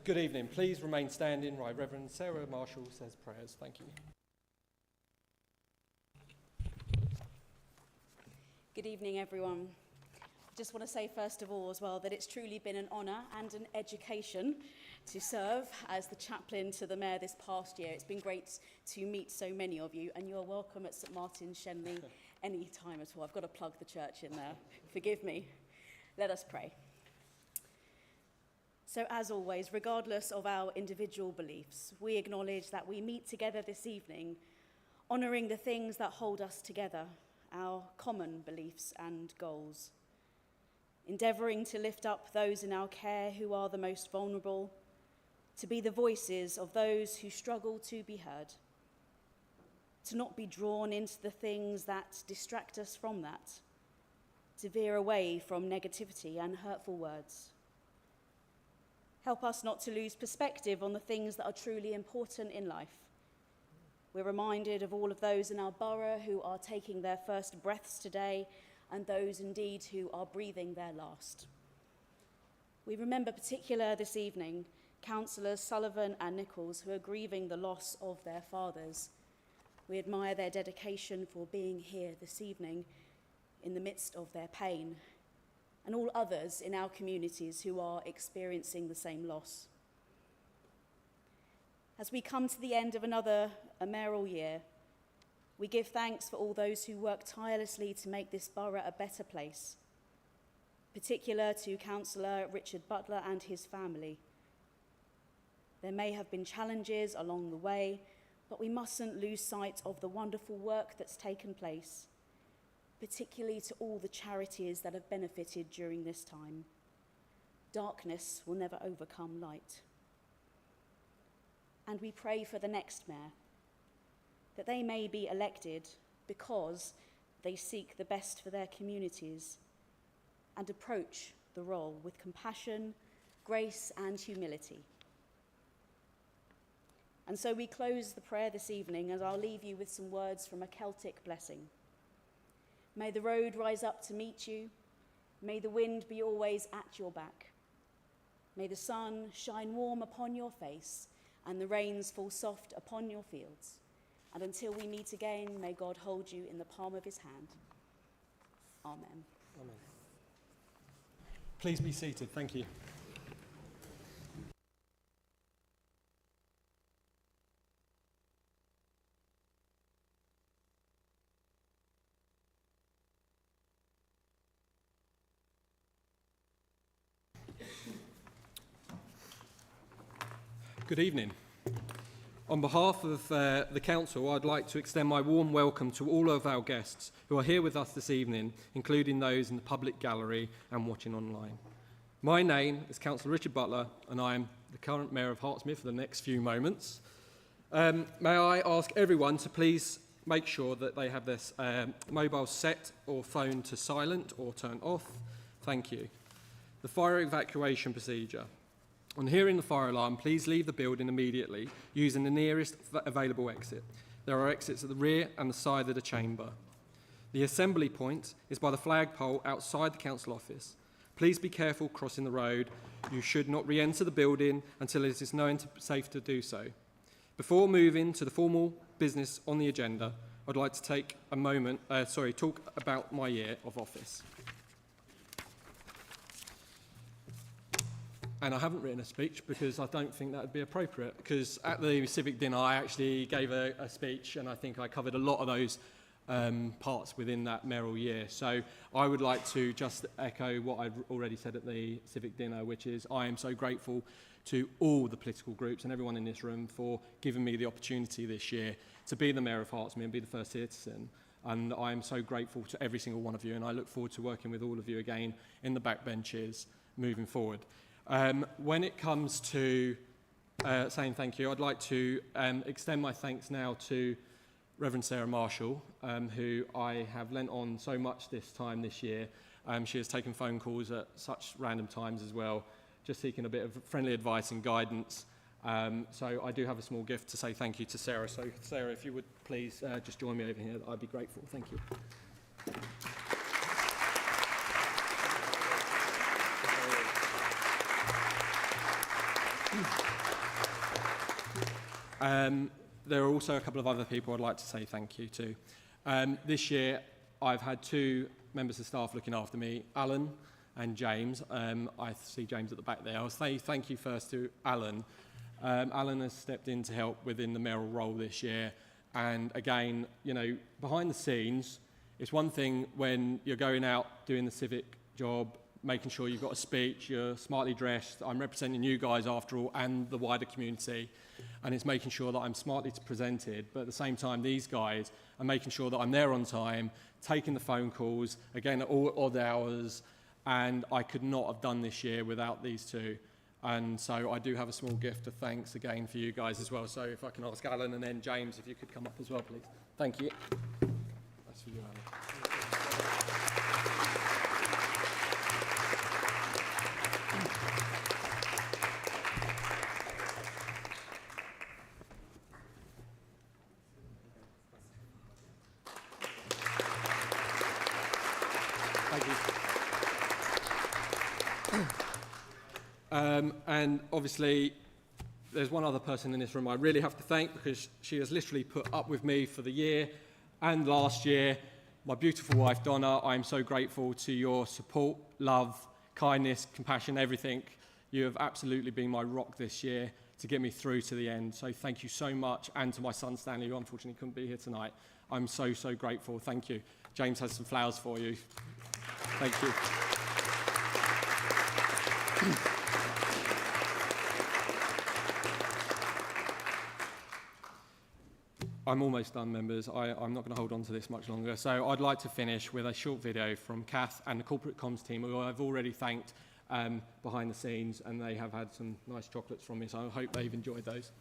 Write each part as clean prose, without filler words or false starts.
Good evening. Please remain standing. Right, Reverend Sarah Marshall says prayers. Thank you. Good evening, everyone. I just want to say first of all as well that it's truly been an honour and an education to serve as the chaplain to the Mayor this past year. It's been great to meet so many of you, and you're welcome at St Martin's Shenley any time at all. I've got to plug the church in there. Forgive me. Let us pray. So as always, regardless of our individual beliefs, we acknowledge that we meet together this evening, honouring the things that hold us together, our common beliefs and goals, endeavouring to lift up those in our care who are the most vulnerable, to be the voices of those who struggle to be heard, to not be drawn into the things that distract us from that, to veer away from negativity and hurtful words. Help us not to lose perspective on the things that are truly important in life. We're reminded of all of those in our borough who are taking their first breaths today, and those indeed who are breathing their last. We remember particular this evening Councillors Sullivan and Nichols, who are grieving the loss of their fathers. We admire their dedication for being here this evening in the midst of their pain, and all others in our communities who are experiencing the same loss. As we come to the end of another mayoral year, we give thanks for all those who work tirelessly to make this borough a better place, particular to Councillor Richard Butler and his family. There may have been challenges along the way, but we mustn't lose sight of the wonderful work that's taken place, particularly to all the charities that have benefited during this time. Darkness will never overcome light. And we pray for the next mayor, that they may be elected because they seek the best for their communities and approach the role with compassion, grace, and humility. And so we close the prayer this evening, as I'll leave you with some words from a Celtic blessing. May the road rise up to meet you. May the wind be always at your back. May the sun shine warm upon your face and the rains fall soft upon your fields. And until we meet again, may God hold you in the palm of his hand. Amen. Amen. Please be seated. Thank you. Good evening. On behalf of the Council, I'd like to extend my warm welcome to all of our guests who are here with us this evening, including those in the public gallery and watching online. My name is Councillor Richard Butler, and I am the current Mayor of Hertsmere for the next few moments. May I ask everyone to please make sure that they have their mobile set or phone to silent or turn off. Thank you. The fire evacuation procedure. On hearing the fire alarm, please leave the building immediately using the nearest available exit. There are exits at the rear and the side of the chamber. The assembly point is by the flagpole outside the council office. Please be careful crossing the road. You should not re-enter the building until it is known safe to do so. Before moving to the formal business on the agenda, I'd like to take a moment, talk about my year of office. And I haven't written a speech because I don't think that would be appropriate, because at the civic dinner I actually gave a speech, and I think I covered a lot of those parts within that mayoral year. So I would like to just echo what I've already said at the civic dinner, which is I am so grateful to all the political groups and everyone in this room for giving me the opportunity this year to be the Mayor of Hertsmere and be the first citizen. And I am so grateful to every single one of you, and I look forward to working with all of you again in the backbenches moving forward. When it comes to saying thank you, I'd like to extend my thanks now to Reverend Sarah Marshall, who I have lent on so much this year. She has taken phone calls at such random times as well, just seeking a bit of friendly advice and guidance. So I do have a small gift to say thank you to Sarah. So Sarah, if you would please just join me over here, I'd be grateful. Thank you. There are also a couple of other people I'd like to say thank you to. This year, I've had 2 members of staff looking after me, Alan and James. I see James at the back there. I'll say thank you first to Alan. Alan has stepped in to help within the mayoral role this year. And again, you know, behind the scenes, it's one thing when you're going out doing the civic job, making sure you've got a speech, you're smartly dressed. I'm representing you guys after all and the wider community. And it's making sure that I'm smartly presented. But at the same time, these guys are making sure that I'm there on time, taking the phone calls, again, at all odd hours. And I could not have done this year without these 2. And so I do have a small gift of thanks again for you guys as well. So if I can ask Alan and then James, if you could come up as well, please. Thank you. That's for you, Alan. Thank you. And obviously, there's one other person in this room I really have to thank because she has literally put up with me for the year and last year. My beautiful wife, Donna, I'm so grateful to your support, love, kindness, compassion, everything. You have absolutely been my rock this year to get me through to the end. So thank you so much. And to my son, Stanley, who unfortunately couldn't be here tonight. I'm so, so grateful. Thank you. James has some flowers for you. Thank you. I'm almost done, members. I'm not going to hold on to this much longer. So I'd like to finish with a short video from Kath and the corporate comms team, who I've already thanked behind the scenes, and they have had some nice chocolates from me, so I hope they've enjoyed those.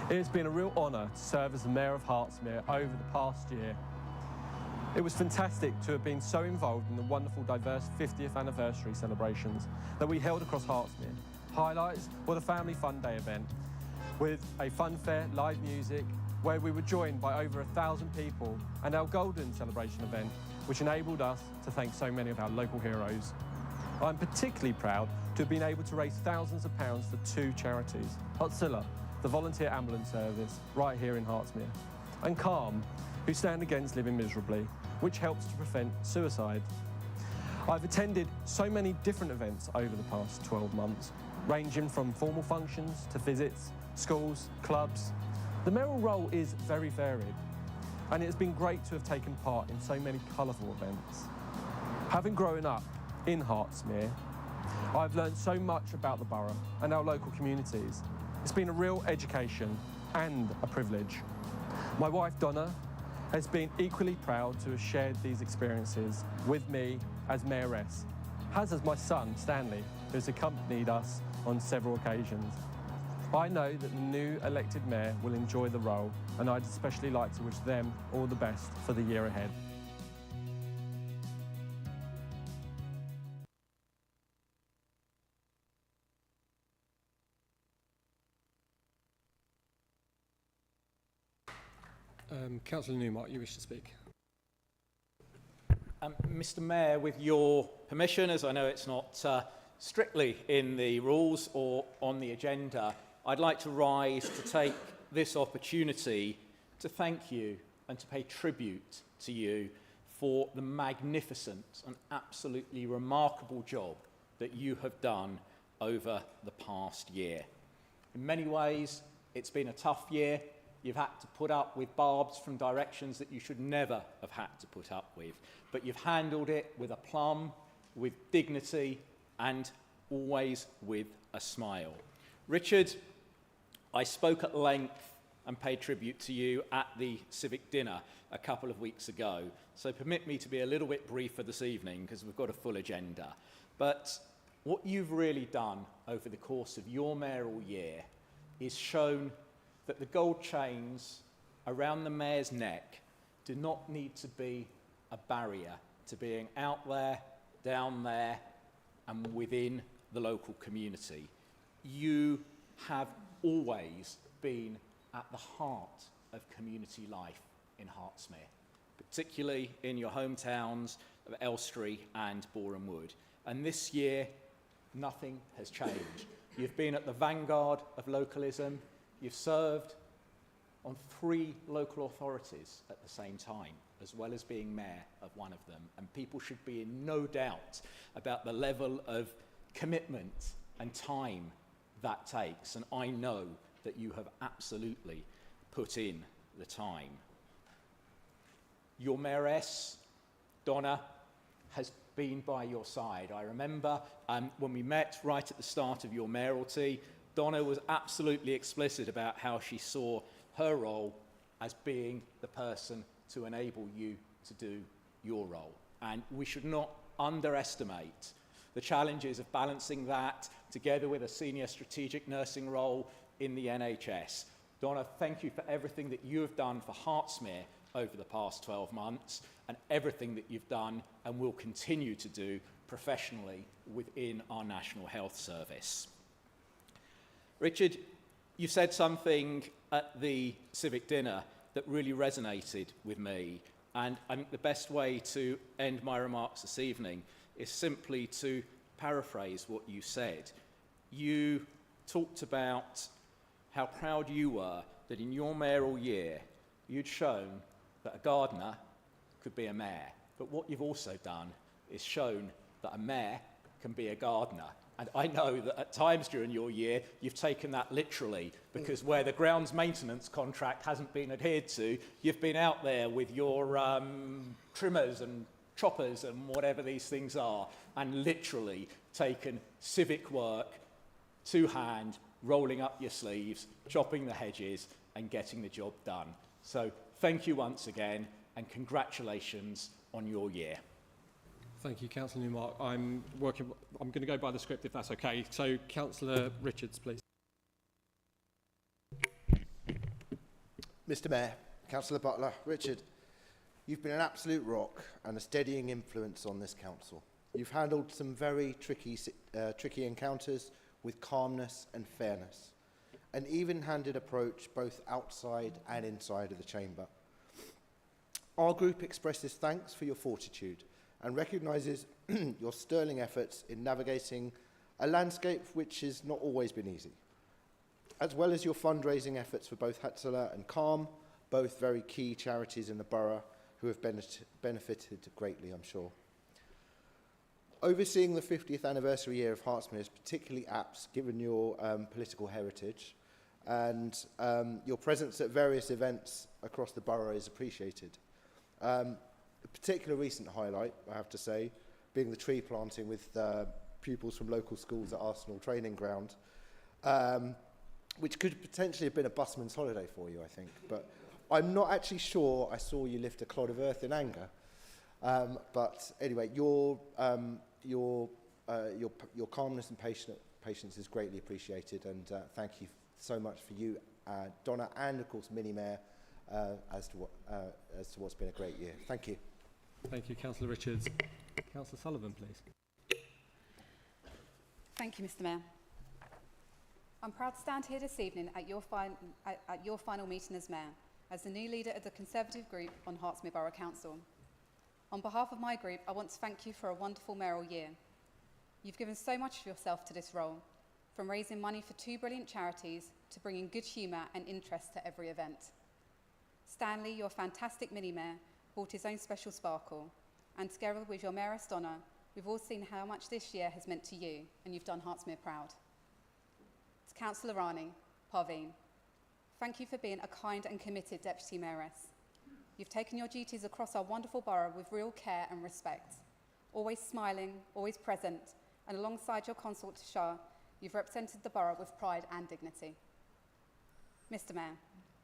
It's been a real honour to serve as the Mayor of Hertsmere over the past year. It was fantastic to have been so involved in the wonderful diverse 50th anniversary celebrations that we held across Hertsmere. Highlights were the Family Fun Day event, with a fun fair, live music, where we were joined by over 1,000 people, and our Golden Celebration event, which enabled us to thank so many of our local heroes. I'm particularly proud to have been able to raise thousands of pounds for 2 charities: Hertsmere, the volunteer ambulance service right here in Hertsmere, and Calm, who stand against living miserably, which helps to prevent suicide. I've attended so many different events over the past 12 months, ranging from formal functions to visits, schools, clubs. The mayoral role is very varied, and it has been great to have taken part in so many colourful events. Having grown up in Hertsmere, I've learned so much about the borough and our local communities. It's been a real education and a privilege. My wife Donna has been equally proud to have shared these experiences with me as mayoress, as has my son Stanley, who has accompanied us on several occasions. I know that the new elected mayor will enjoy the role, and I'd especially like to wish them all the best for the year ahead. Councillor Newmark, you wish to speak? Mr. Mayor, with your permission, as I know it's not strictly in the rules or on the agenda, I'd like to rise to take this opportunity to thank you and to pay tribute to you for the magnificent and absolutely remarkable job that you have done over the past year. In many ways, it's been a tough year. You've had to put up with barbs from directions that you should never have had to put up with. But you've handled it with aplomb, with dignity, and always with a smile. Richard, I spoke at length and paid tribute to you at the civic dinner a couple of weeks ago. So permit me to be a little bit briefer this evening because we've got a full agenda. But what you've really done over the course of your mayoral year is shown that the gold chains around the mayor's neck do not need to be a barrier to being out there, down there, and within the local community. You have always been at the heart of community life in Hertsmere, particularly in your hometowns of Elstree and Boreham Wood. And this year, nothing has changed. You've been at the vanguard of localism. You've served on 3 local authorities at the same time, as well as being mayor of one of them. And people should be in no doubt about the level of commitment and time that takes. And I know that you have absolutely put in the time. Your mayoress, Donna, has been by your side. I remember when we met right at the start of your mayoralty, Donna was absolutely explicit about how she saw her role as being the person to enable you to do your role. And we should not underestimate the challenges of balancing that together with a senior strategic nursing role in the NHS. Donna, thank you for everything that you have done for Hertsmere over the past 12 months and everything that you've done and will continue to do professionally within our National Health Service. Richard, you said something at the civic dinner that really resonated with me, and I think the best way to end my remarks this evening is simply to paraphrase what you said. You talked about how proud you were that in your mayoral year you'd shown that a gardener could be a mayor, but what you've also done is shown that a mayor can be a gardener. And I know that at times during your year, you've taken that literally, because where the grounds maintenance contract hasn't been adhered to, you've been out there with your trimmers and choppers and whatever these things are, and literally taken civic work to hand, rolling up your sleeves, chopping the hedges, and getting the job done. So thank you once again, and congratulations on your year. Thank you, Councillor Newmark. I'm going to go by the script if that's okay. So, Councillor Richards, please. Mr Mayor, Councillor Butler, Richard, you've been an absolute rock and a steadying influence on this council. You've handled some very tricky encounters with calmness and fairness, an even-handed approach both outside and inside of the chamber. Our group expresses thanks for your fortitude and recognises your sterling efforts in navigating a landscape which has not always been easy, as well as your fundraising efforts for both Hertsmere and Calm, both very key charities in the borough who have benefited greatly, I'm sure. Overseeing the 50th anniversary year of Hertsmere is particularly apt given your political heritage, and your presence at various events across the borough is appreciated. A particular recent highlight, I have to say, being the tree planting with pupils from local schools at Arsenal Training Ground, which could potentially have been a busman's holiday for you, I think. But I'm not actually sure I saw you lift a clod of earth in anger. But anyway, your calmness and patience is greatly appreciated, and thank you so much for you, Donna, and of course Mini Mayor, as to what's been a great year. Thank you. Thank you, Councillor Richards. Councillor Sullivan, please. Thank you, Mr Mayor. I'm proud to stand here this evening at your final meeting as Mayor, as the new leader of the Conservative group on Hertsmere Borough Council. On behalf of my group, I want to thank you for a wonderful mayoral year. You've given so much of yourself to this role, from raising money for 2 brilliant charities to bringing good humour and interest to every event. Stanley, your fantastic mini-mayor, brought his own special sparkle, and together with your Mayoress Donna, we've all seen how much this year has meant to you, and you've done Hertsmere proud. To Councillor Rani, Parveen, thank you for being a kind and committed Deputy Mayoress. You've taken your duties across our wonderful borough with real care and respect, always smiling, always present, and alongside your consort Shah, you've represented the borough with pride and dignity. Mr Mayor,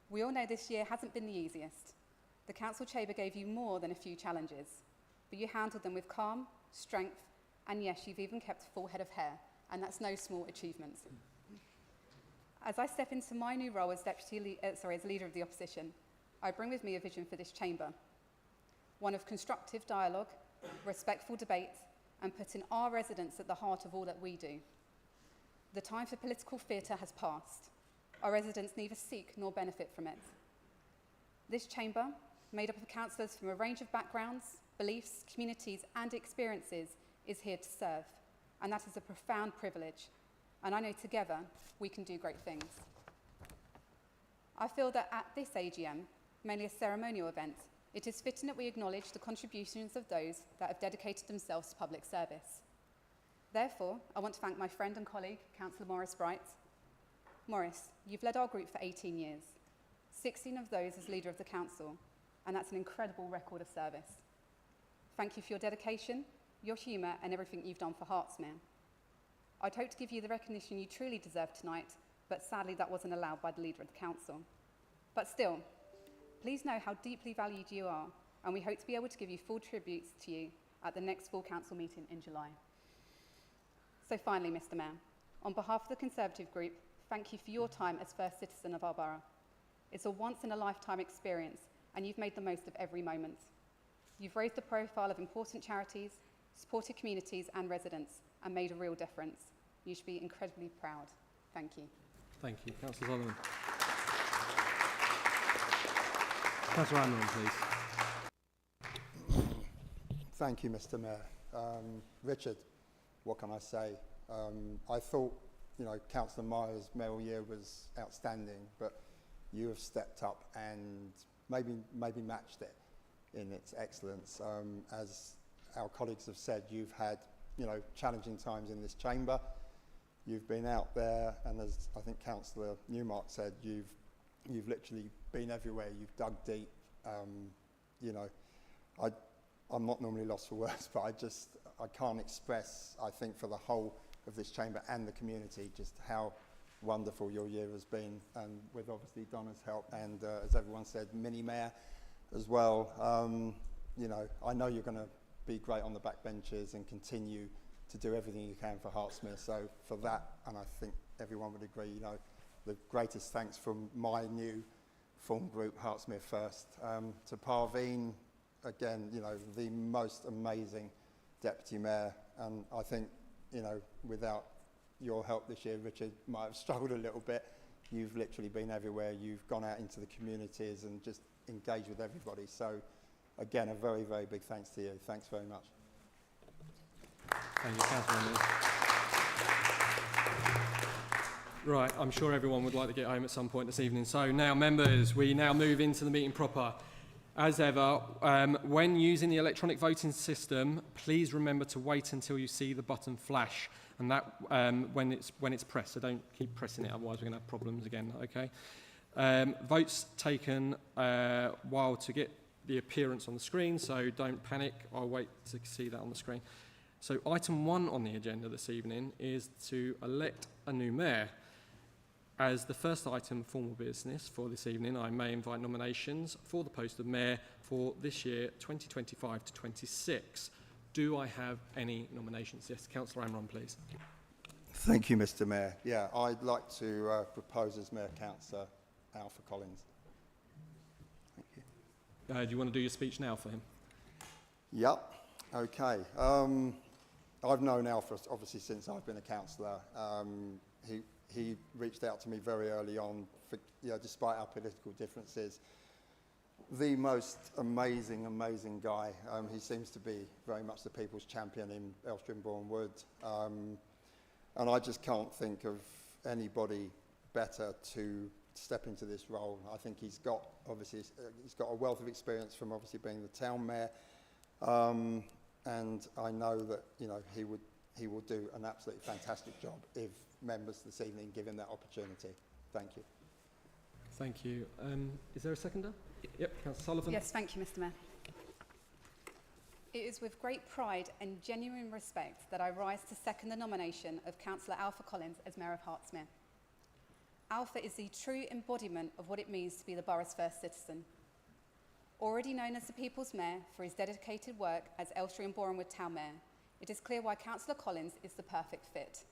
we all know this year hasn't been the easiest. The council chamber gave you more than a few challenges, but you handled them with calm, strength, and yes, you've even kept a full head of hair, and that's no small achievement. As I step into my new role as as leader of the opposition, I bring with me a vision for this chamber, one of constructive dialogue, respectful debate, and putting our residents at the heart of all that we do. The time for political theatre has passed. Our residents neither seek nor benefit from it. This chamber, made up of councillors from a range of backgrounds, beliefs, communities, and experiences, is here to serve, and that is a profound privilege. and I know together we can do great things. I feel that at this AGM, mainly a ceremonial event, it is fitting that we acknowledge the contributions of those that have dedicated themselves to public service. Therefore, I want to thank my friend and colleague, Councillor Maurice Bright. Maurice, you've led our group for 18 years, 16 of those as leader of the council, and that's an incredible record of service. Thank you for your dedication, your humour, and everything you've done for Hertsmere. I'd hope to give you the recognition you truly deserve tonight, but sadly that wasn't allowed by the leader of the council. But still, please know how deeply valued you are, and we hope to be able to give you full tributes to you at the next full council meeting in July. So finally, Mr. Mayor, on behalf of the Conservative Group, thank you for your time as first citizen of our borough. It's a once-in-a-lifetime experience, and you've made the most of every moment. You've raised the profile of important charities, supported communities and residents, and made a real difference. You should be incredibly proud. Thank you. Thank you. Councillor Solomon. Councillor Amram, please. Thank you, Mr. Mayor. Richard, what can I say? I thought, Councillor Myers' mayoral year was outstanding, but you have stepped up and maybe matched it in its excellence. As our colleagues have said, you've had, challenging times in this chamber. You've been out there, and as I think Councillor Newmark said, you've literally been everywhere. You've dug deep. I'm not normally lost for words, but I can't express, I think, for the whole of this chamber and the community, just how wonderful your year has been, and with obviously Donna's help, and as everyone said, Mini Mayor as well. I know you're going to be great on the backbenches and continue to do everything you can for Hertsmere. So for that, and I think everyone would agree, the greatest thanks from my new form group, Hertsmere First. To Parveen, again, the most amazing deputy mayor, and I think, without your help this year, Richard might have struggled a little bit. You've literally been everywhere. You've gone out into the communities and just engaged with everybody. So again, a very, very big thanks to you. Thanks very much. Thank you, Councillor Amram. Right, I'm sure everyone would like to get home at some point this evening. So now, members, we now move into the meeting proper. As ever, when using the electronic voting system, please remember to wait until you see the button flash, and that when it's pressed. So don't keep pressing it, otherwise we're going to have problems again. Okay. Votes taken while to get the appearance on the screen, so don't panic. I'll wait to see that on the screen. So item 1 on the agenda this evening is to elect a new mayor. As the first item of formal business for this evening, I may invite nominations for the post of mayor for this year, 2025 to 26. Do I have any nominations? Yes, Councillor Amram, please. Thank you, Mr. Mayor. Yeah, I'd like to propose as Mayor Councillor Alpha Collins. Thank you. Do you want to do your speech now for him? Yep. Okay. I've known Alpha obviously since I've been a councillor. He reached out to me very early on, despite our political differences. The most amazing guy. He seems to be very much the people's champion in Hertsmere Borough Council. And I just can't think of anybody better to step into this role. I think he's got a wealth of experience from obviously being the town mayor. And I know that he will do an absolutely fantastic job if members this evening give him that opportunity. Thank you. Thank you. Is there a seconder? Yep, Councillor Sullivan. Yes, thank you, Mr. Mayor. It is with great pride and genuine respect that I rise to second the nomination of Councillor Alpha Collins as Mayor of Hertsmere. Alpha is the true embodiment of what it means to be the borough's first citizen. Already known as the People's Mayor for his dedicated work as Elstree and Borehamwood Town Mayor, it is clear why Councillor Collins is the perfect fit.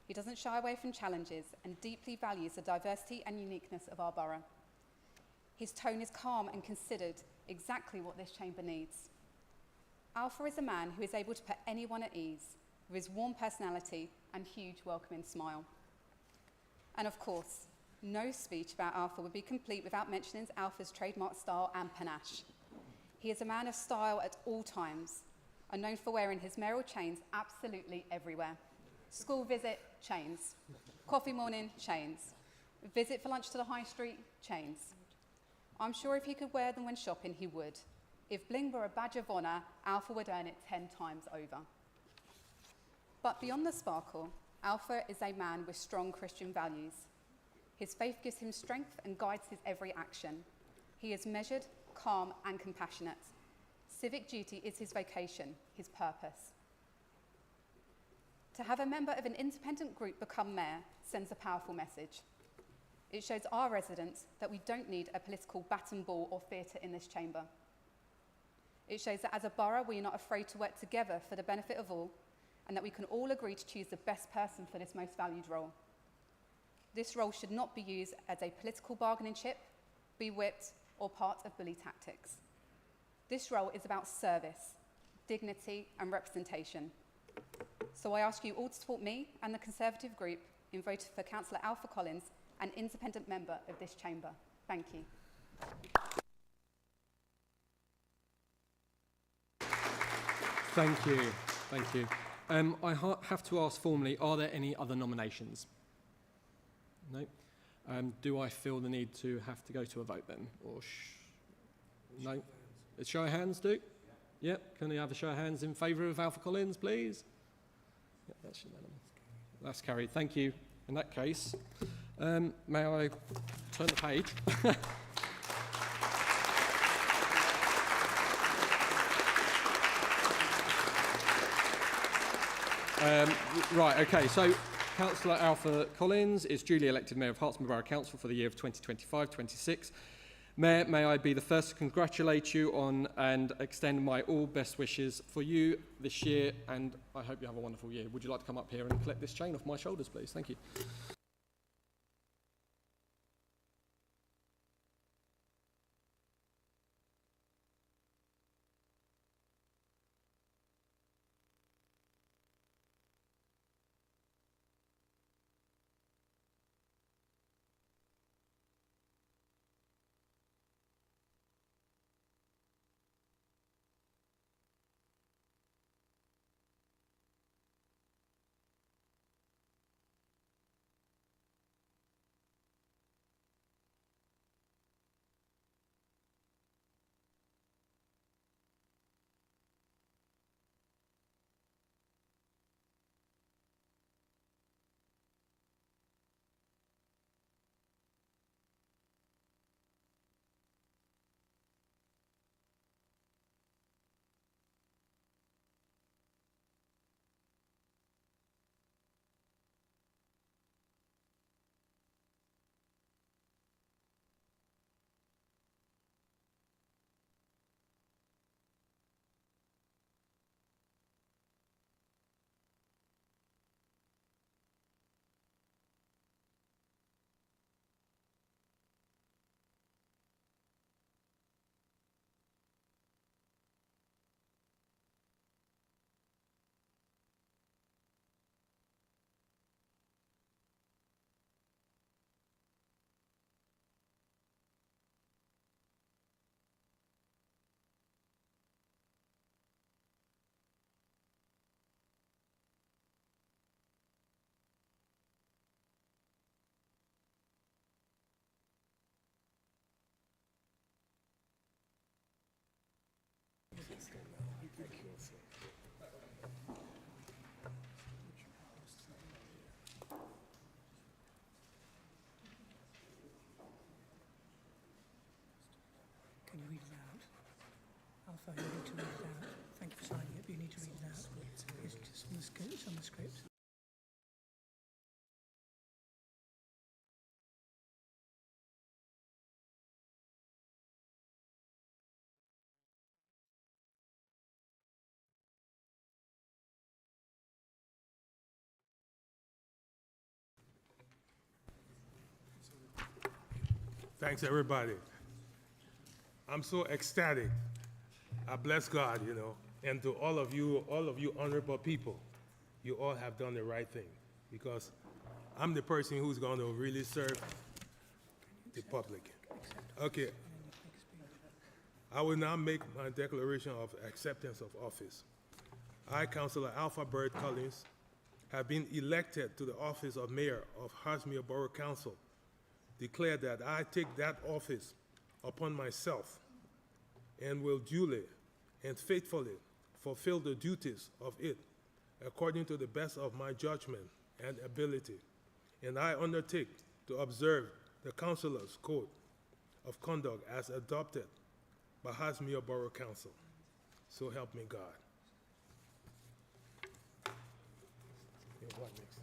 He doesn't shy away from challenges and deeply values the diversity and uniqueness of our borough. His tone is calm and considered, exactly what this chamber needs. Alpha is a man who is able to put anyone at ease with his warm personality and huge welcoming smile. And of course, no speech about Alpha would be complete without mentioning Alpha's trademark style and panache. He is a man of style at all times and known for wearing his mayoral chains absolutely everywhere. School visit, chains. Coffee morning, chains. Visit for lunch to the high street, chains. I'm sure if he could wear them when shopping, he would. If bling were a badge of honour, Alpha would earn it 10 times over. But beyond the sparkle, Alpha is a man with strong Christian values. His faith gives him strength and guides his every action. He is measured, calm, and compassionate. Civic duty is his vocation, his purpose. To have a member of an independent group become mayor sends a powerful message. It shows our residents that we don't need a political bat and ball or theatre in this chamber. It shows that as a borough, we are not afraid to work together for the benefit of all, and that we can all agree to choose the best person for this most valued role. This role should not be used as a political bargaining chip, be whipped, or part of bully tactics. This role is about service, dignity, and representation. So I ask you all to support me and the Conservative group in voting for Councillor Alpha Collins, an independent member of this chamber. Thank you. Thank you. Thank you. I have to ask formally, are there any other nominations? No? Do I feel the need to have to go to a vote then? Or no? A show of hands, do? Yep. Can we have a show of hands in favour of Alpha Collins, please? Yep, that's unanimous. That's carried. Thank you. In that case, may I turn the page? Right, okay, so Councillor Alpha Collins is duly elected Mayor of Hertsmere Borough Council for the year of 2025-26. Mayor, may I be the first to congratulate you on and extend my all best wishes for you this year, and I hope you have a wonderful year. Would you like to come up here and collect this chain off my shoulders, please? Thank you. Can you read it out? Alpha, you need to read it out. Thank you for signing it, but you need to read it out. It's just on the script. It's on the script. Thanks, everybody. I'm so ecstatic. I bless God, you know, and to all of you honorable people, you all have done the right thing, because I'm the person who's going to really serve the public. Okay. I will now make my declaration of acceptance of office. I, Councillor Alpha Bird Collins, have been elected to the office of Mayor of Hertsmere Borough Council, declare that I take that office upon myself and will duly and faithfully fulfill the duties of it according to the best of my judgment and ability. And I undertake to observe the Councilor's Code of Conduct as adopted by Hertsmere Borough Council. So help me God. Yeah, what next?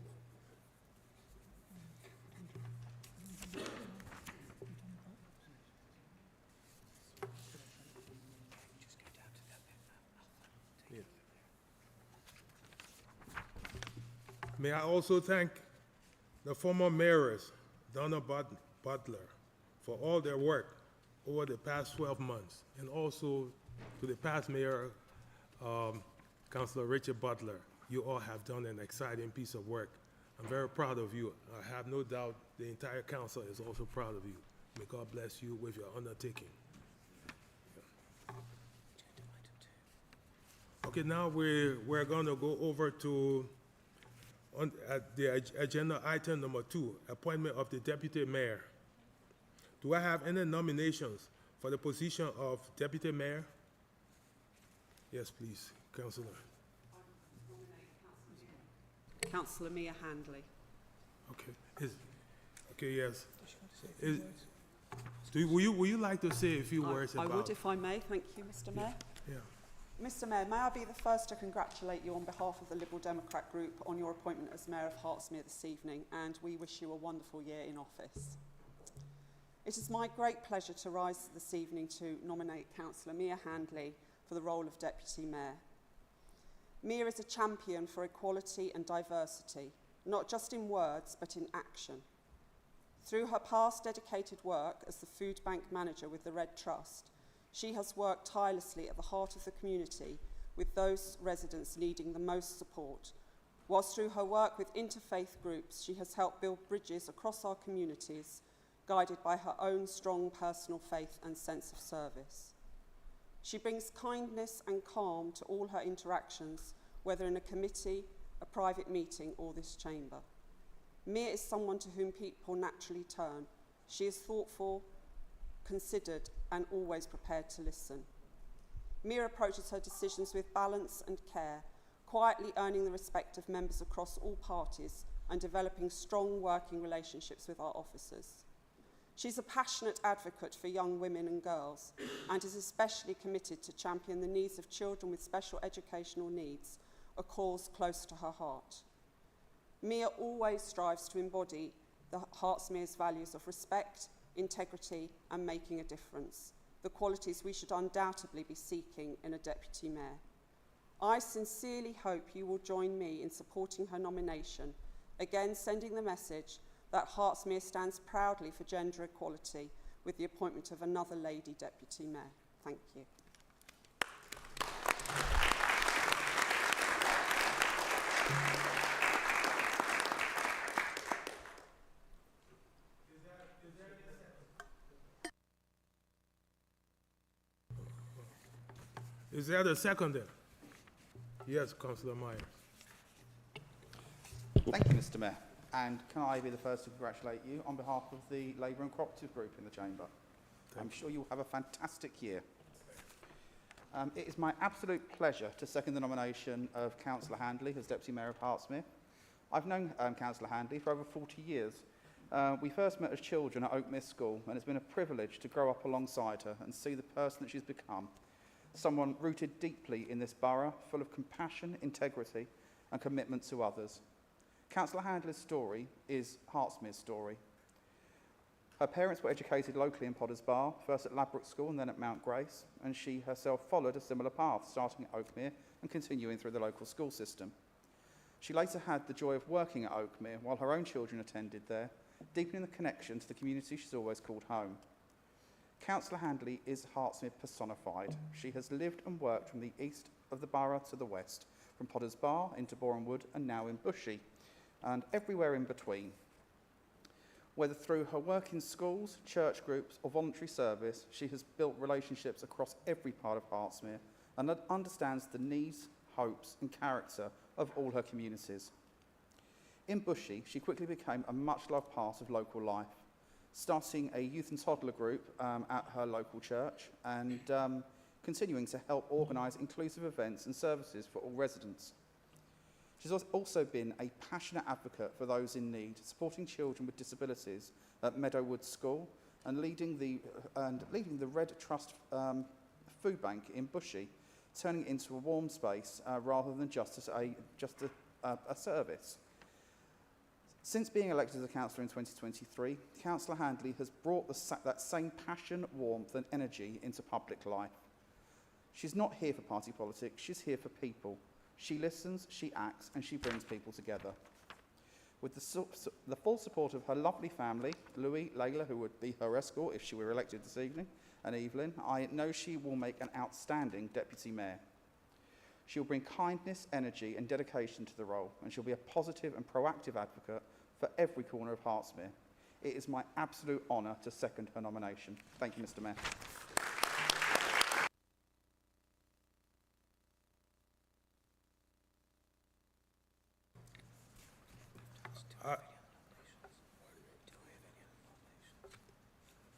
May I also thank the former mayors, Donna Butler, for all their work over the past 12 months, and also to the past mayor, Councilor Richard Butler. You all have done an exciting piece of work. I'm very proud of you. I have no doubt the entire council is also proud of you. May God bless you with your undertaking. Okay, now we're going to go over to the agenda item number 2, appointment of the deputy mayor. Do I have any nominations for the position of deputy mayor? Yes, please, Councillor. Councillor Mia Handley. Okay. Okay. Yes. Would you like to say a few words about? I would, if I may. Thank you, Mr. Mayor. Yeah. Mr. Mayor, may I be the first to congratulate you on behalf of the Liberal Democrat Group on your appointment as Mayor of Hertsmere this evening, and we wish you a wonderful year in office. It is my great pleasure to rise this evening to nominate Councillor Mia Handley for the role of Deputy Mayor. Mia is a champion for equality and diversity, not just in words but in action. Through her past dedicated work as the food bank manager with the Red Trust, she has worked tirelessly at the heart of the community with those residents needing the most support, whilst through her work with interfaith groups she has helped build bridges across our communities, guided by her own strong personal faith and sense of service. She brings kindness and calm to all her interactions, whether in a committee, a private meeting or this chamber. Mia is someone to whom people naturally turn. She is thoughtful, considered and always prepared to listen. Mia approaches her decisions with balance and care, quietly earning the respect of members across all parties and developing strong working relationships with our officers. She's a passionate advocate for young women and girls and is especially committed to champion the needs of children with special educational needs, a cause close to her heart. Mia always strives to embody the Hertsmere's values of respect, integrity and making a difference, the qualities we should undoubtedly be seeking in a deputy mayor. I sincerely hope you will join me in supporting her nomination, again sending the message that Hertsmere stands proudly for gender equality with the appointment of another lady deputy mayor. Thank you. Is there a second there? Yes, Councillor Meyer. Thank you, Mr. Mayor. And can I be the first to congratulate you on behalf of the Labour and Cooperative Group in the Chamber? I'm sure you'll have a fantastic year. It is my absolute pleasure to second the nomination of Councillor Handley as Deputy Mayor of Hertsmere. I've known Councillor Handley for over 40 years. We first met as children at Oakmere School, and it's been a privilege to grow up alongside her and see the person that she's become. Someone rooted deeply in this borough, full of compassion, integrity and commitment to others. Councillor Handley's story is Hertsmere's story. Her parents were educated locally in Potters Bar, first at Ladbroke School and then at Mount Grace, and she herself followed a similar path, starting at Oakmere and continuing through the local school system. She later had the joy of working at Oakmere while her own children attended there, deepening the connection to the community she's always called home. Councillor Handley is Hertsmere personified. She has lived and worked from the east of the borough to the west, from Potters Bar into Boreham Wood and now in Bushey, and everywhere in between. Whether through her work in schools, church groups or voluntary service, she has built relationships across every part of Hertsmere and understands the needs, hopes and character of all her communities. In Bushy, she quickly became a much-loved part of local life, starting a youth and toddler group at her local church and continuing to help organise inclusive events and services for all residents. She's also been a passionate advocate for those in need, supporting children with disabilities at Meadowwood School and leading the Red Trust Food Bank in Bushy, turning it into a warm space rather than just a service. Since being elected as a councillor in 2023, Councillor Handley has brought that same passion, warmth and energy into public life. She's not here for party politics, she's here for people. She listens, she acts, and she brings people together. With the full support of her lovely family, Louis, Layla, who would be her escort if she were elected this evening, and Evelyn, I know she will make an outstanding Deputy Mayor. She'll bring kindness, energy and dedication to the role, and she'll be a positive and proactive advocate for every corner of Hertsmere. It is my absolute honour to second her nomination. Thank you, Mr. Mayor.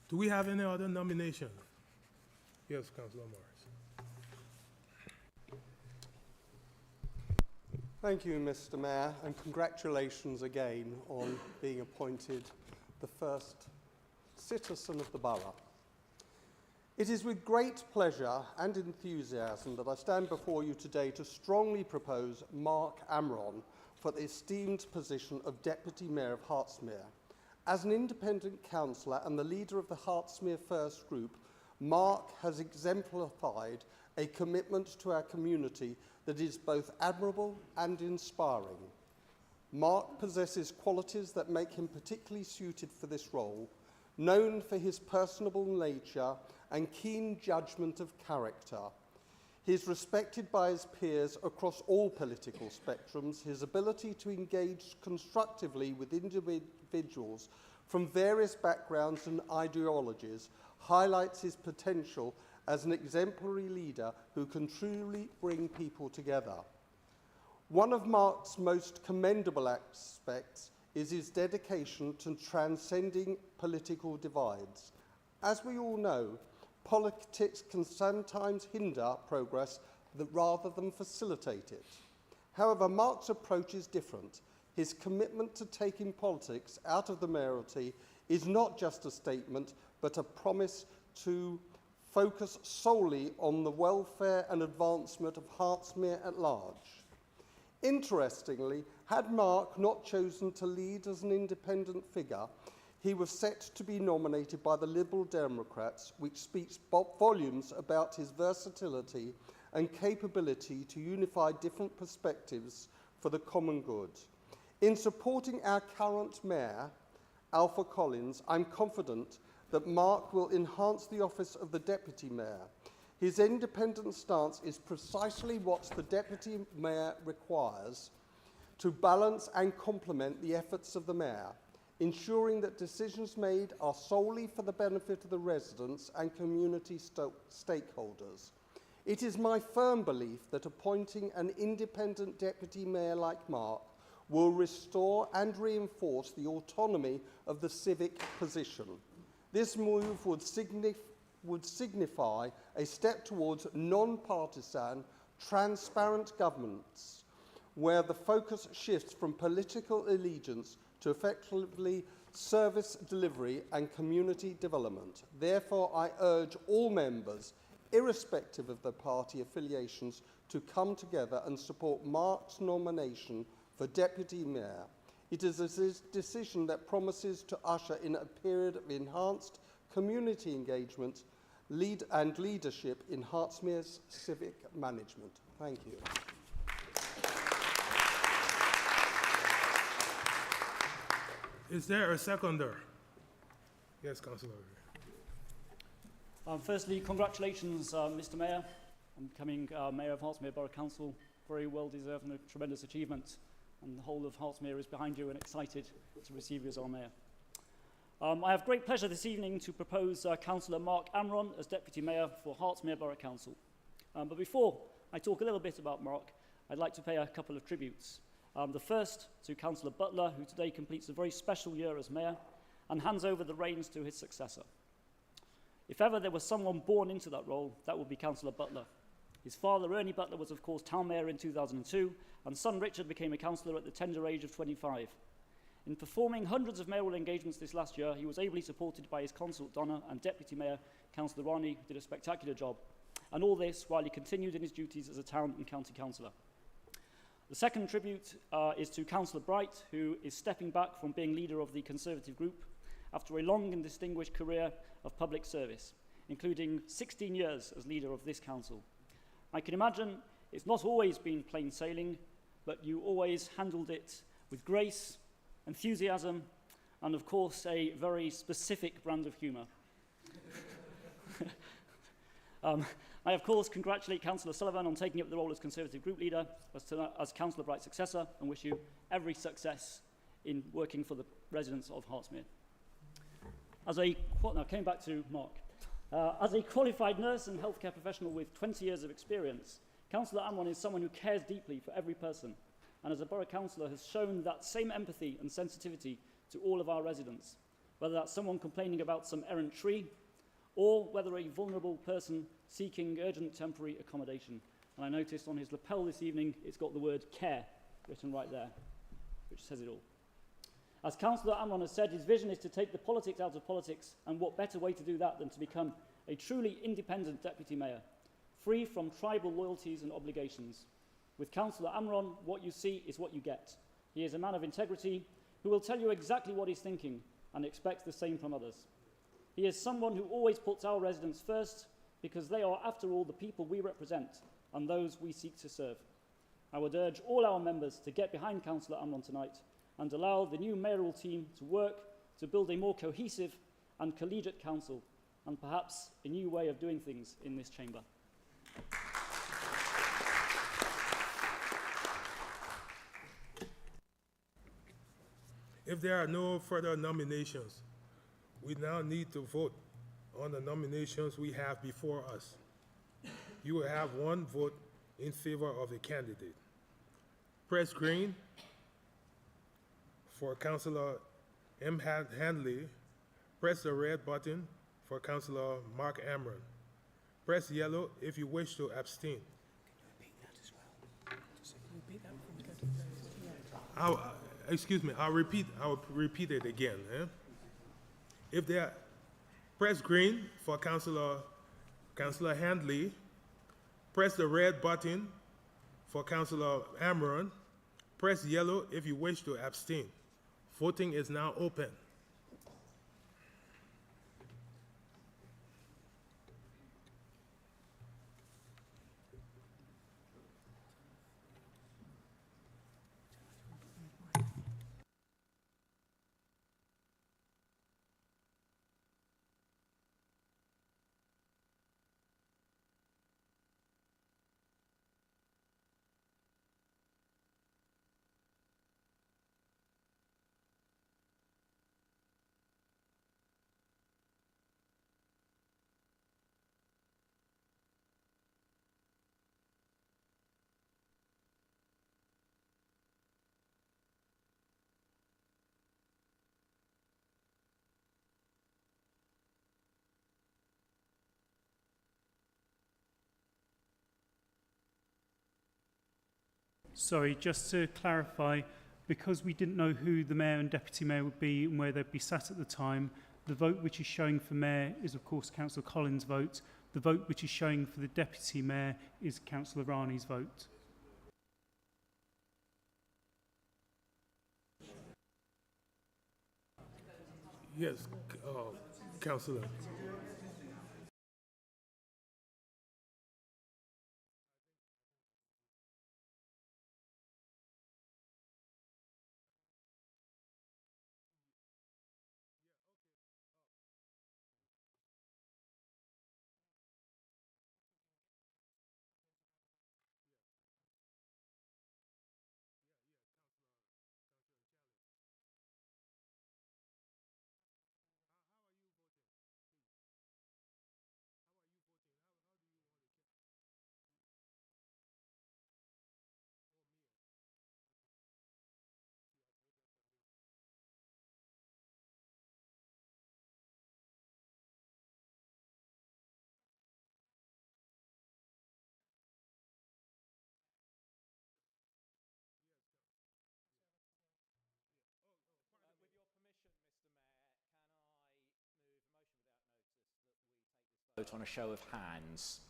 Do we have any other nomination? Yes, Councillor Morris. Thank you, Mr. Mayor, and congratulations again on being appointed the first citizen of the borough. It is with great pleasure and enthusiasm that I stand before you today to strongly propose Mark Amron for the esteemed position of Deputy Mayor of Hertsmere. As an independent councillor and the leader of the Hertsmere First Group, Mark has exemplified a commitment to our community that is both admirable and inspiring. Mark possesses qualities that make him particularly suited for this role, known for his personable nature and keen judgment of character. He is respected by his peers across all political spectrums. His ability to engage constructively with individuals from various backgrounds and ideologies highlights his potential as an exemplary leader who can truly bring people together. One of Mark's most commendable aspects is his dedication to transcending political divides. As we all know, politics can sometimes hinder progress rather than facilitate it. However, Mark's approach is different. His commitment to taking politics out of the mayoralty is not just a statement, but a promise to focus solely on the welfare and advancement of Hertsmere at large. Interestingly, had Mark not chosen to lead as an independent figure, he was set to be nominated by the Liberal Democrats, which speaks volumes about his versatility and capability to unify different perspectives for the common good. In supporting our current mayor, Alpha Collins, I'm confident that Mark will enhance the office of the Deputy Mayor. His independent stance is precisely what the Deputy Mayor requires to balance and complement the efforts of the Mayor, ensuring that decisions made are solely for the benefit of the residents and community stakeholders. It is my firm belief that appointing an independent Deputy Mayor like Mark will restore and reinforce the autonomy of the civic position. This move would signify a step towards non-partisan, transparent governance, where the focus shifts from political allegiance to effectively service delivery and community development. Therefore, I urge all members, irrespective of their party affiliations, to come together and support Mark's nomination for Deputy Mayor. It is a decision that promises to usher in a period of enhanced community engagement and leadership in Hertsmere's civic management. Thank you. Is there a seconder? Yes, Councillor. Firstly, congratulations, Mr. Mayor, on becoming Mayor of Hertsmere Borough Council. Very well deserved and a tremendous achievement. And the whole of Hertsmere is behind you and excited to receive you as our Mayor. I have great pleasure this evening to propose Councillor Mark Amron as Deputy Mayor for Hertsmere Borough Council. But before I talk a little bit about Mark, I'd like to pay a couple of tributes. The first to Councillor Butler, who today completes a very special year as Mayor and hands over the reins to his successor. If ever there was someone born into that role, that would be Councillor Butler. His father, Ernie Butler, was of course Town Mayor in 2002, and son Richard became a councillor at the tender age of 25. In performing hundreds of mayoral engagements this last year, he was ably supported by his consort Donna and Deputy Mayor, Councillor Rani, who did a spectacular job. And all this while he continued in his duties as a town and county councillor. The second tribute is to Councillor Bright, who is stepping back from being leader of the Conservative group after a long and distinguished career of public service, including 16 years as leader of this council. I can imagine it's not always been plain sailing, but you always handled it with grace, enthusiasm, and of course a very specific brand of humour. I of course congratulate Councillor Sullivan on taking up the role as Conservative group leader as Councillor Bright's successor, and wish you every success in working for the residents of Hertsmere. Now came back to Mark. As a qualified nurse and healthcare professional with 20 years of experience, Councillor Amron is someone who cares deeply for every person, and as a borough councillor has shown that same empathy and sensitivity to all of our residents, whether that's someone complaining about some errant tree, or whether a vulnerable person seeking urgent temporary accommodation. And I noticed on his lapel this evening, it's got the word care written right there, which says it all. As Councillor Amron has said, his vision is to take the politics out of politics, and what better way to do that than to become a truly independent Deputy Mayor, free from tribal loyalties and obligations. With Councillor Amron, what you see is what you get. He is a man of integrity who will tell you exactly what he's thinking and expects the same from others. He is someone who always puts our residents first, because they are, after all, the people we represent and those we seek to serve. I would urge all our members to get behind Councillor Amron tonight and allow the new mayoral team to work to build a more cohesive and collegiate council, and perhaps a new way of doing things in this chamber. If there are no further nominations, we now need to vote on the nominations we have before us. You will have one vote in favor of a candidate. Press green for Councillor M. Handley. Press the red button for Councillor Mark Amron. Press yellow if you wish to abstain. Can you repeat that as well? Can you repeat that before we go to the vote? Excuse me, I'll repeat it again. If there, press green for Councillor Handley. Press the red button for Councillor Amron. Press yellow if you wish to abstain. Voting is now open. Sorry, just to clarify, because we didn't know who the Mayor and Deputy Mayor would be and where they'd be sat at the time, the vote which is showing for Mayor is of course Councillor Collins' vote. The vote which is showing for the Deputy Mayor is Councillor Rani's vote. Yes, Councillor. vote on a show of hands.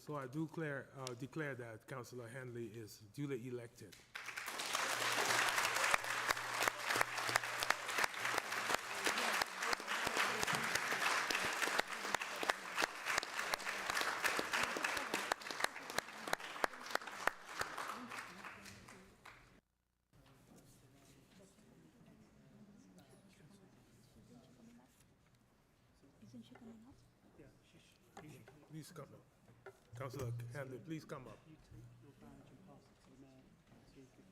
So I do declare that Councillor Handley is duly elected. Please come up. Councillor Handley, please come up. You take your badge and pass it to the mayor so you could...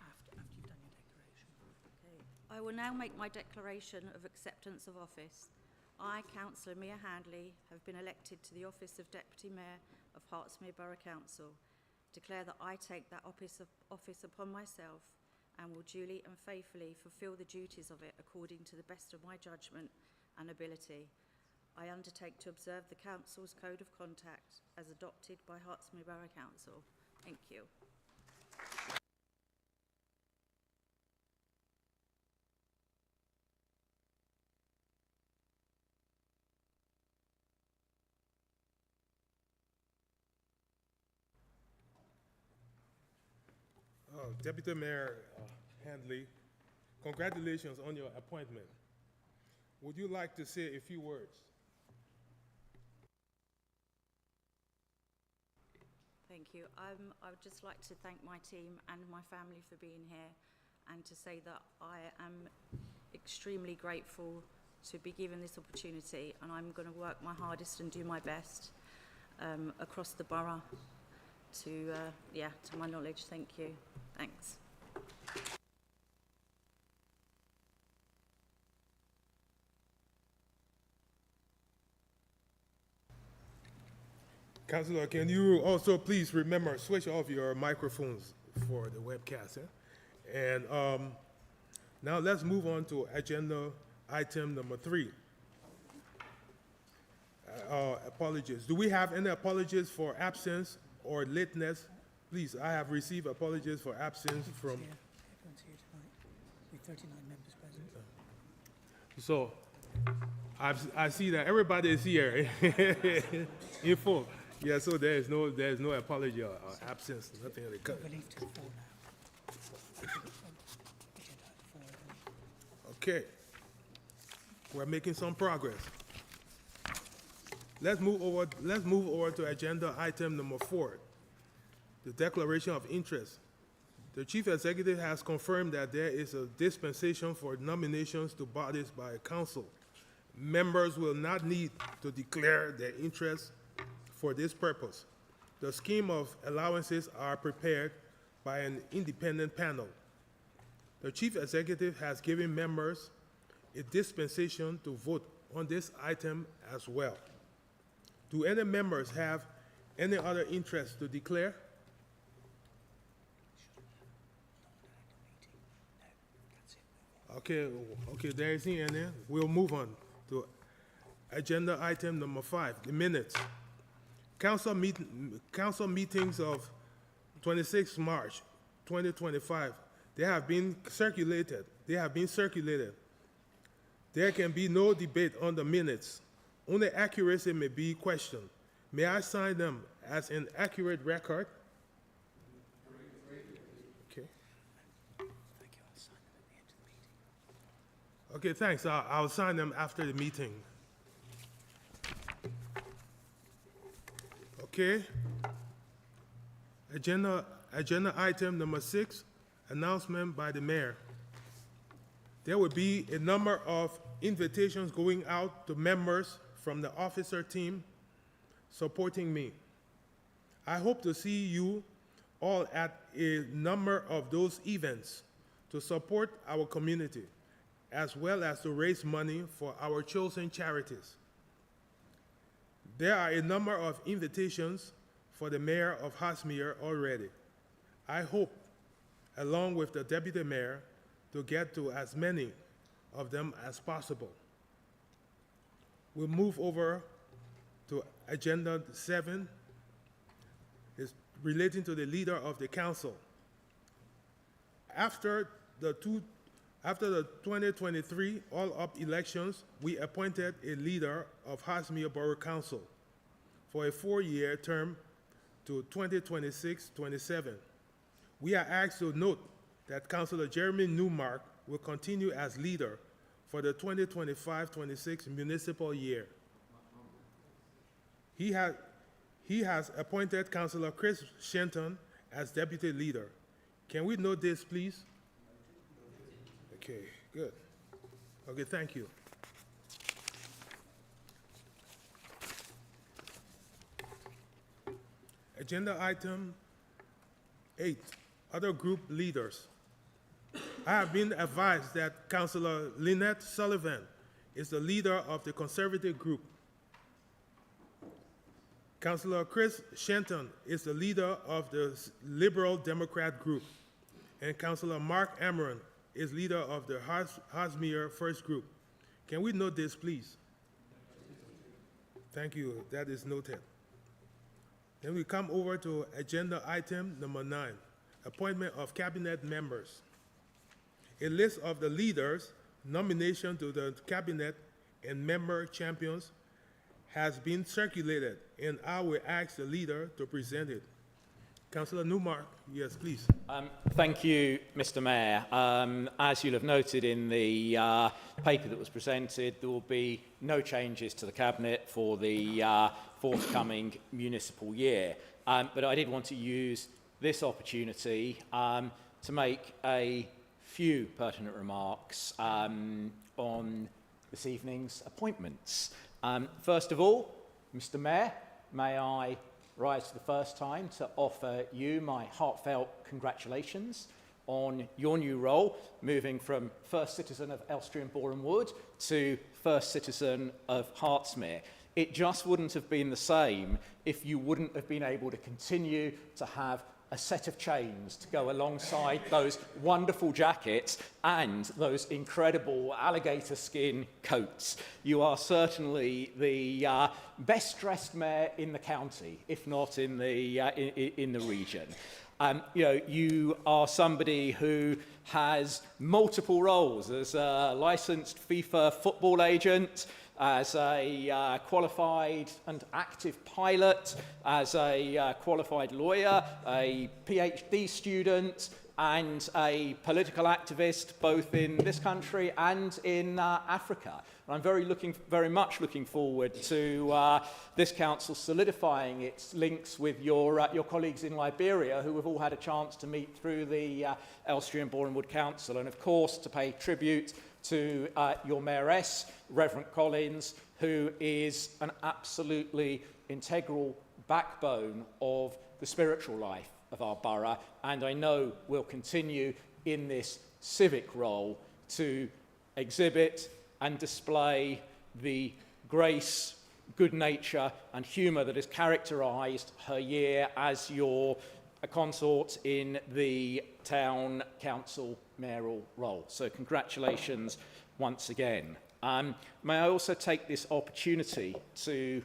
After you've done your declaration. Okay. I will now make my declaration of acceptance of office. I, Councillor Mia Handley, have been elected to the office of Deputy Mayor of Hertsmere Borough Council. Declare that I take that office upon myself and will duly and faithfully fulfil the duties of it according to the best of my judgment and ability. I undertake to observe the Council's Code of Conduct as adopted by Hertsmere Borough Council. Thank you. Deputy Mayor Handley, congratulations on your appointment. Would you like to say a few words? Thank you. I would just like to thank my team and my family for being here and to say that I am extremely grateful to be given this opportunity, and I'm going to work my hardest and do my best across the borough to my knowledge. Thank you. Thanks. Councillor, can you also please remember, switch off your microphones for the webcast, yeah? And now let's move on to agenda item number 3. Apologies. Do we have any apologies for absence or lateness? Please, I have received apologies for absence from... Everyone's here tonight with 39 members present. So, I see that everybody is here in full. Yeah, so there is no apology or absence, nothing of the kind. Relief to the floor now. Agenda item 4. Okay, we're making some progress. Let's move over to agenda item number 4, the declaration of interest. The Chief Executive has confirmed that there is a dispensation for nominations to bodies by council. Members will not need to declare their interest for this purpose. The scheme of allowances are prepared by an independent panel. The Chief Executive has given members a dispensation to vote on this item as well. Do any members have any other interest to declare? Okay, there isn't any. We'll move on to agenda item number 5, the minutes. Council meetings of 26 March 2025, they have been circulated. There can be no debate on the minutes. Only accuracy may be questioned. May I sign them as an accurate record? Okay. Okay, thanks. I'll sign them after the meeting. Okay. Agenda item number 6, announcement by the mayor. There will be a number of invitations going out to members from the officer team supporting me. I hope to see you all at a number of those events to support our community, as well as to raise money for our chosen charities. There are a number of invitations for the mayor of Hertsmere already. I hope, along with the deputy mayor, to get to as many of them as possible. We'll move over to agenda 7. It's relating to the leader of the council. After the 2023 all-up elections, we appointed a leader of Hertsmere Borough Council for a 4-year term to 2026-27. We are asked to note that Councillor Jeremy Newmark will continue as leader for the 2025-26 municipal year. He has appointed Councillor Chris Shenton as deputy leader. Can we note this, please? Okay, good. Okay, thank you. Agenda item 8, other group leaders. I have been advised that Councillor Lynette Sullivan is the leader of the Conservative group. Councillor Chris Shenton is the leader of the Liberal Democrat group. And Councillor Mark Amron is leader of the Hertsmere First group. Can we note this, please? Thank you. That is noted. Then we come over to agenda item number 9, appointment of cabinet members. A list of the leaders' nomination to the cabinet and member champions has been circulated, and I will ask the leader to present it. Councillor Newmark, yes, please. Thank you, Mr. Mayor. As you'll have noted in the paper that was presented, there will be no changes to the Cabinet for the forthcoming municipal year. But I did want to use this opportunity to make a few pertinent remarks on this evening's appointments. First of all, Mr. Mayor, may I rise for the first time to offer you my heartfelt congratulations on your new role, moving from First Citizen of Elstree and Boreham Wood to First Citizen of Hertsmere. It just wouldn't have been the same if you wouldn't have been able to continue to have a set of chains to go alongside those wonderful jackets and those incredible alligator skin coats. You are certainly the best dressed mayor in the county, if not in the region. You are somebody who has multiple roles as a licensed FIFA football agent, as a qualified and active pilot, as a qualified lawyer, a PhD student, and a political activist, both in this country and in Africa. And I'm very much looking forward to this council solidifying its links with your colleagues in Liberia, who have all had a chance to meet through the Hertsmere Borough Council, and of course to pay tribute to your mayoress, Reverend Collins, who is an absolutely integral backbone of the spiritual life of our borough, and I know will continue in this civic role to exhibit and display the grace, good nature and humour that has characterised her year as your consort in the town council mayoral role. So congratulations once again. May I also take this opportunity to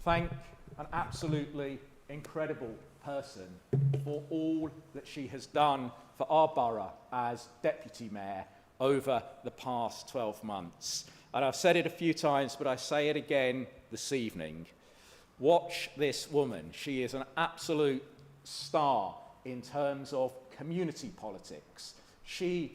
thank an absolutely incredible person for all that she has done for our borough as deputy mayor over the past 12 months. And I've said it a few times, but I say it again this evening. Watch this woman. She is an absolute star in terms of community politics. She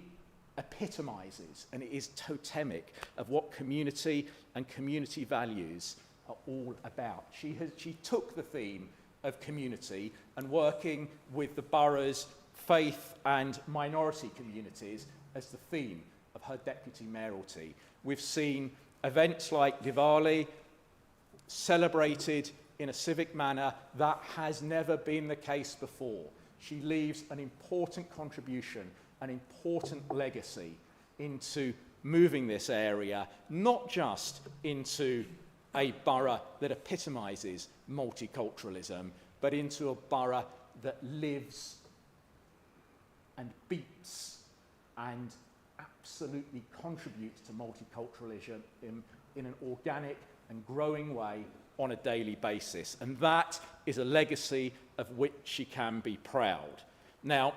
epitomises and is totemic of what community and community values are all about. She took the theme of community and working with the borough's faith and minority communities as the theme of her deputy mayoralty. We've seen events like Diwali celebrated in a civic manner that has never been the case before. She leaves an important contribution, an important legacy into moving this area, not just into a borough that epitomises multiculturalism, but into a borough that lives and beats and absolutely contributes to multiculturalism in an organic and growing way on a daily basis. And that is a legacy of which she can be proud. Now,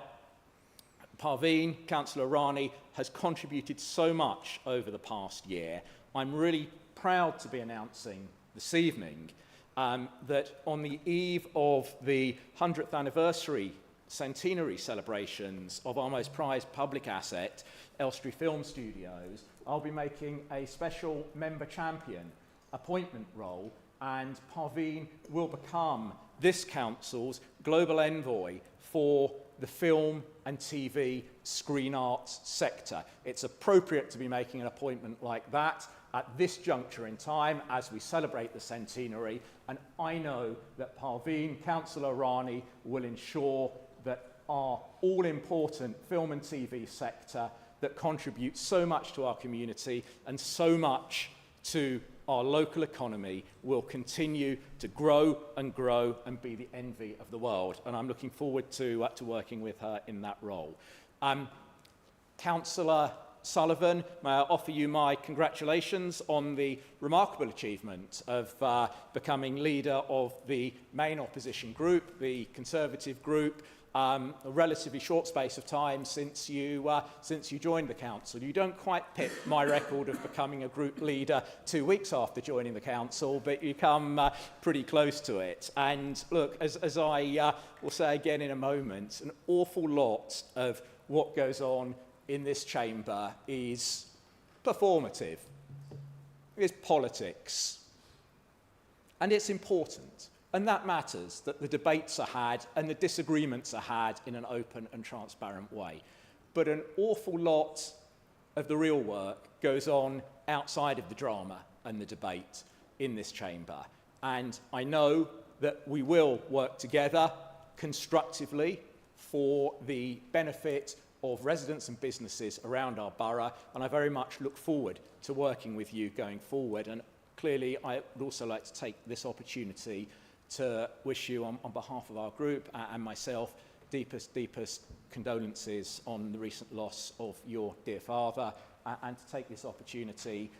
Parveen, Councillor Rani, has contributed so much over the past year. I'm really proud to be announcing this evening that on the eve of the 100th anniversary centenary celebrations of our most prized public asset, Elstree Film Studios, I'll be making a special member champion appointment role, and Parveen will become this council's global envoy for the film and TV screen arts sector. It's appropriate to be making an appointment like that at this juncture in time as we celebrate the centenary, and I know that Parveen, Councillor Rani, will ensure that our all-important film and TV sector that contributes so much to our community and so much to our local economy will continue to grow and be the envy of the world. And I'm looking forward to working with her in that role. Councillor Sullivan, may I offer you my congratulations on the remarkable achievement of becoming leader of the main opposition group, the Conservative group, a relatively short space of time since you joined the council. You don't quite hit my record of becoming a group leader 2 weeks after joining the council, but you come pretty close to it. And look, as I will say again in a moment, an awful lot of what goes on in this chamber is performative, it's politics, and it's important. And that matters, that the debates are had and the disagreements are had in an open and transparent way. But an awful lot of the real work goes on outside of the drama and the debate in this chamber. And I know that we will work together constructively for the benefit of residents and businesses around our borough, and I very much look forward to working with you going forward. And clearly, I would also like to take this opportunity to wish you, on behalf of our group and myself, deepest condolences on the recent loss of your dear father, and to take this opportunity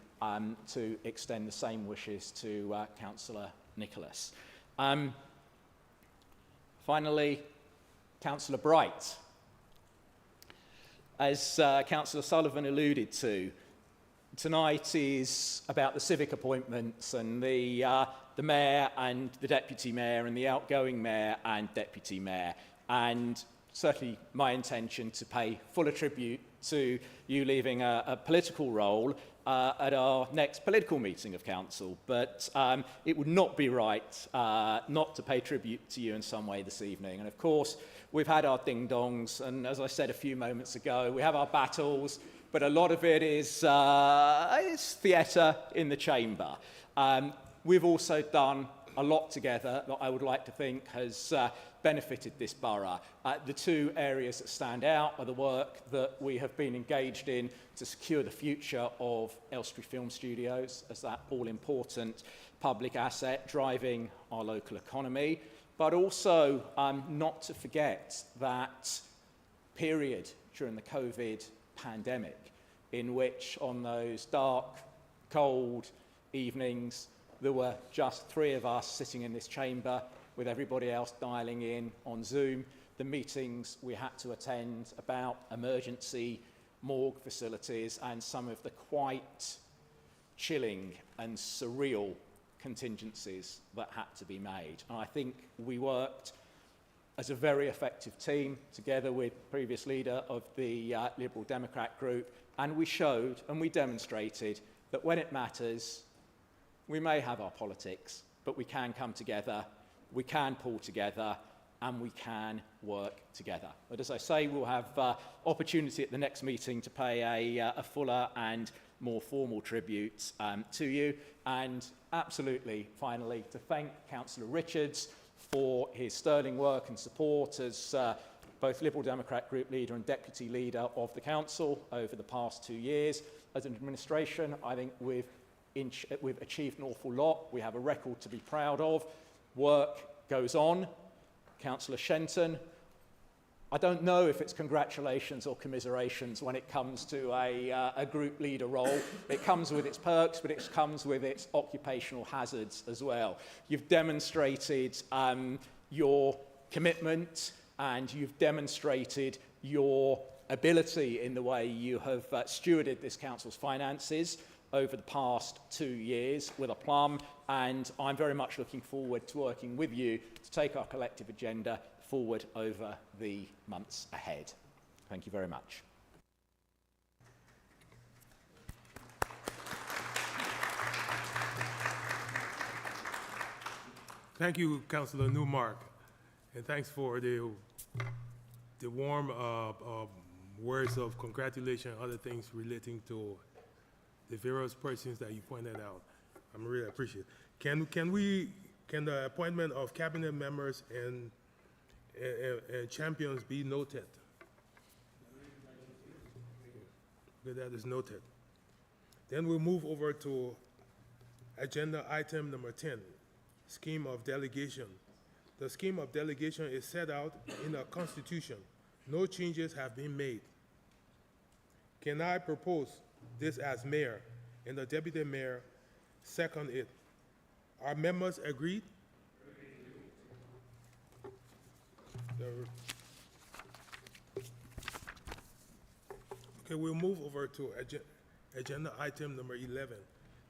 to extend the same wishes to Councillor Nicholas. Finally, Councillor Bright. As Councillor Sullivan alluded to, tonight is about the civic appointments and the mayor and the deputy mayor and the outgoing mayor and deputy mayor. And certainly my intention to pay full tribute to you leaving a political role at our next political meeting of council. But it would not be right not to pay tribute to you in some way this evening. And of course, we've had our ding-dongs, and as I said a few moments ago, we have our battles, but a lot of it is theatre in the chamber. We've also done a lot together that I would like to think has benefited this borough. The two areas that stand out are the work that we have been engaged in to secure the future of Elstree Film Studios as that all-important public asset driving our local economy, but also not to forget that period during the COVID pandemic in which on those dark, cold evenings there were just 3 of us sitting in this chamber with everybody else dialing in on Zoom. The meetings we had to attend about emergency morgue facilities and some of the quite chilling and surreal contingencies that had to be made. And I think we worked as a very effective team together with previous leader of the Liberal Democrat group, and we showed and we demonstrated that when it matters, we may have our politics, but we can come together, we can pull together, and we can work together. But as I say, we'll have opportunity at the next meeting to pay a fuller and more formal tribute to you. And absolutely, finally, to thank Councillor Richards for his sterling work and support as both Liberal Democrat Group Leader and Deputy Leader of the Council over the past 2 years. As an administration, I think we've achieved an awful lot. We have a record to be proud of. Work goes on. Councillor Shenton, I don't know if it's congratulations or commiserations when it comes to a group leader role. It comes with its perks, but it comes with its occupational hazards as well. You've demonstrated your commitment and you've demonstrated your ability in the way you have stewarded this council's finances over the past 2 years with aplomb, and I'm very much looking forward to working with you to take our collective agenda forward over the months ahead. Thank you very much. Thank you, Councillor Newmark, and thanks for the warm words of congratulations and other things relating to the various persons that you pointed out. I'm really appreciate it. Can the appointment of cabinet members and champions be noted? That is noted. Then we'll move over to agenda item number 10, scheme of delegation. The scheme of delegation is set out in the Constitution. No changes have been made. Can I propose this as mayor and the deputy mayor second it? Are members agreed? Okay, we'll move over to agenda item number 11,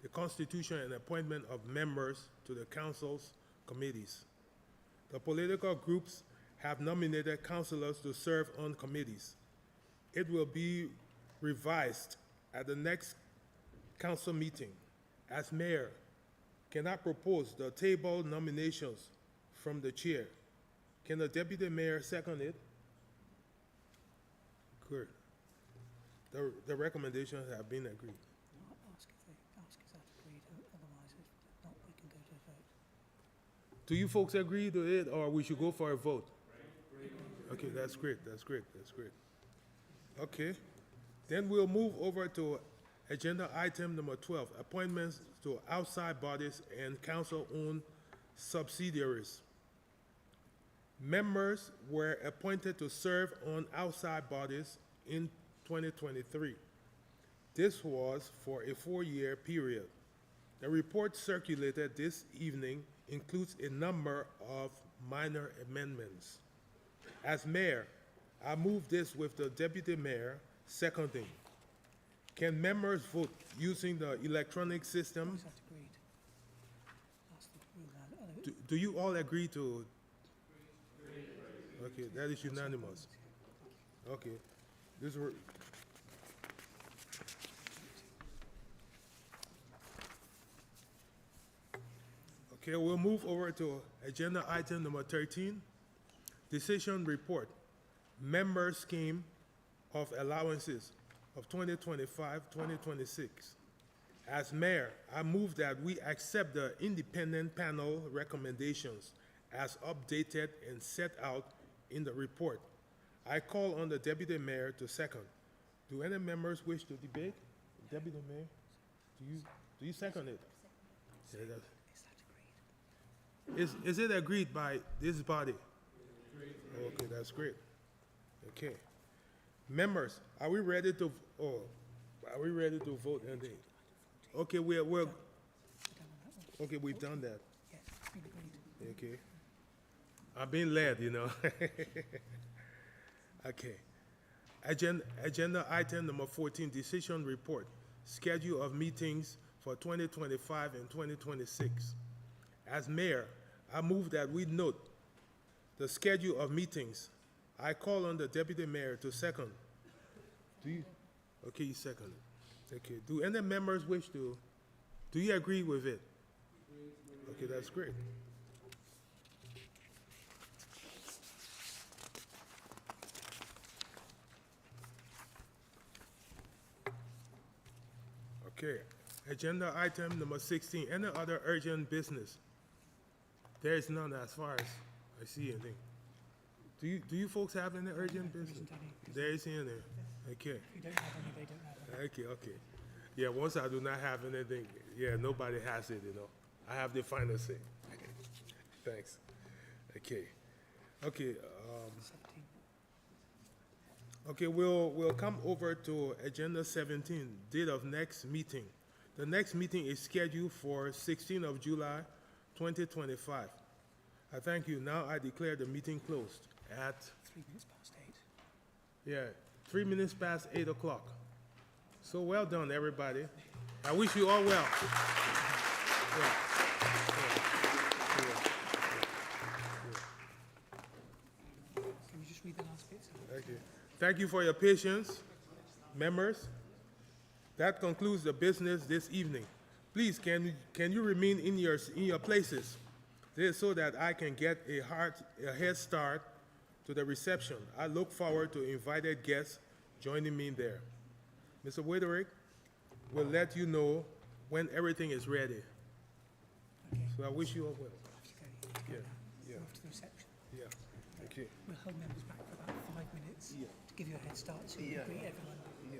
the constitution and appointment of members to the council's committees. The political groups have nominated councillors to serve on committees. It will be revised at the next council meeting. As mayor, can I propose the table nominations from the chair? Can the deputy mayor second it? Good. The recommendations have been agreed. Ask if that's agreed, otherwise if not, we can go to a vote. Do you folks agree to it, or we should go for a vote? Okay, that's great, that's great, that's great. Okay, then we'll move over to Agenda item number 12, appointments to outside bodies and council-owned subsidiaries. Members were appointed to serve on outside bodies in 2023. This was for a 4-year period. The report circulated this evening includes a number of minor amendments. As mayor, I move this with the deputy mayor seconding. Can members vote using the electronic system? Is that agreed? That's the rule now. Do you all agree to? Okay, that is unanimous. Okay, this were. Okay, we'll move over to agenda item number 13, decision report, member scheme of allowances of 2025-2026. As mayor, I move that we accept the independent panel recommendations as updated and set out in the report. I call on the deputy mayor to second. Do any members wish to debate? Deputy mayor, do you second it? Yeah, is it agreed by this body? Okay, that's great. Okay. Members, are we ready to vote? Okay, okay, we've done that. Okay. I'm being led, you know. Okay. Agenda item number 14, decision report, schedule of meetings for 2025 and 2026. As mayor, I move that we note the schedule of meetings. I call on the deputy mayor to second. Do you? Okay, you second it. Okay. Do any members wish to? Do you agree with it? Okay, that's great. Okay. Agenda item number 16. Any other urgent business? There is none as far as I see anything. Do you folks have any urgent business? There isn't any. Okay. If you don't have any, they don't have any. Okay, okay. Yeah, once I do not have anything, yeah, nobody has it, you know. I have the final say. Thanks. Okay. Okay. Okay, we'll come over to agenda 17, date of next meeting. The next meeting is scheduled for 16th of July, 2025. I thank you. Now I declare the meeting closed at 3 minutes past 8. yeah, 3 minutes past 8 o'clock. So well done, everybody. I wish you all well. Yeah. Can you just read the last bit? Okay. Thank you for your patience, members. That concludes the business this evening. Please, can you remain in your places? This is so that I can get a head start to the reception. I look forward to invited guests joining me there. Mr. Wederick will let you know when everything is ready. Okay. So I wish you all well. Yeah. Yeah. Off to the reception. Yeah. Okay. We'll hold members back for about 5 minutes to give you a head start so you can greet everyone. Yeah.